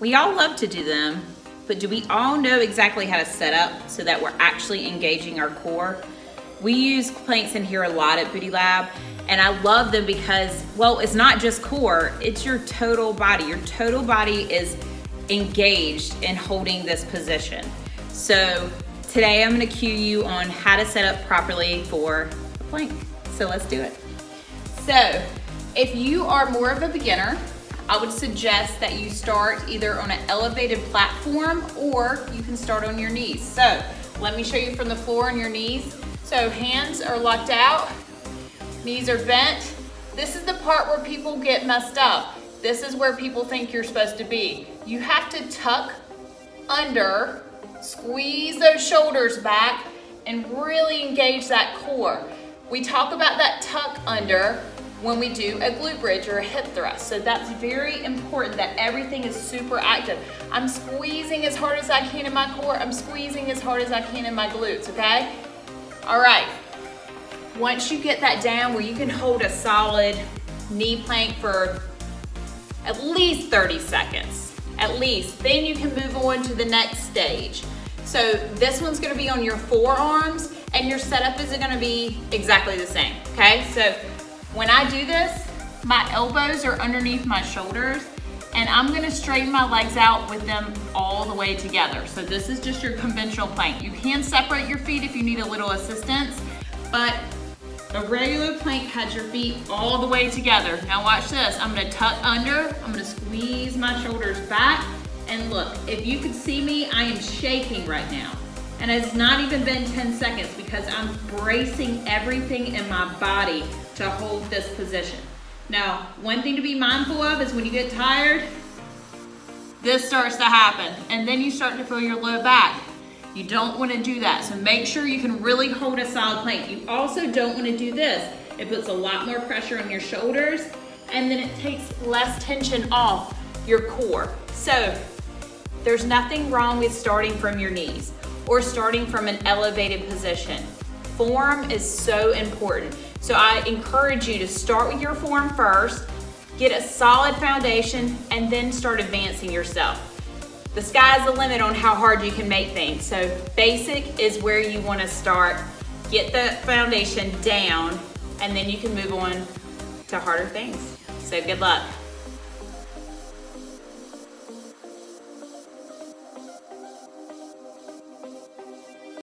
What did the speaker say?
We all love to do them, but do we all know exactly how to set up so that we're actually engaging our core? We use planks in here a lot at Booty Lab, and I love them because, well, it's not just core, it's your total body. Your total body is engaged in holding this position. So today I'm gonna cue you on how to set up properly for a plank. So let's do it. So if you are more of a beginner, I would suggest that you start either on an elevated platform or you can start on your knees. So let me show you from the floor on your knees. So hands are locked out, knees are bent. This is the part where people get messed up. This is where people think you're supposed to be. You have to tuck under, squeeze those shoulders back, and really engage that core. We talk about that tuck under when we do a glute bridge or a hip thrust. So that's very important that everything is super active. I'm squeezing as hard as I can in my core. I'm squeezing as hard as I can in my glutes, okay? All right. Once you get that down where you can hold a solid knee plank for at least 30 seconds, at least, then you can move on to the next stage. So this one's gonna be on your forearms and your setup is gonna be exactly the same, okay? So when I do this, my elbows are underneath my shoulders and I'm gonna straighten my legs out with them all the way together. So this is just your conventional plank. You can separate your feet if you need a little assistance, but a regular plank has your feet all the way together. Now watch this. I'm gonna tuck under, I'm gonna squeeze my shoulders back, and look, if you could see me, I am shaking right now. And it's not even been 10 seconds because I'm bracing everything in my body to hold this position. Now, one thing to be mindful of is when you get tired, this starts to happen, and then you start to feel your low back. You don't want to do that, so make sure you can really hold a solid plank. You also don't want to do this. It puts a lot more pressure on your shoulders, and then it takes less tension off your core. So, there's nothing wrong with starting from your knees or starting from an elevated position. Form is so important. So I encourage you to start with your form first, get a solid foundation, and then start advancing yourself. The sky's the limit on how hard you can make things. So basic is where you want to start. Get the foundation down, and then you can move on to harder things. So good luck.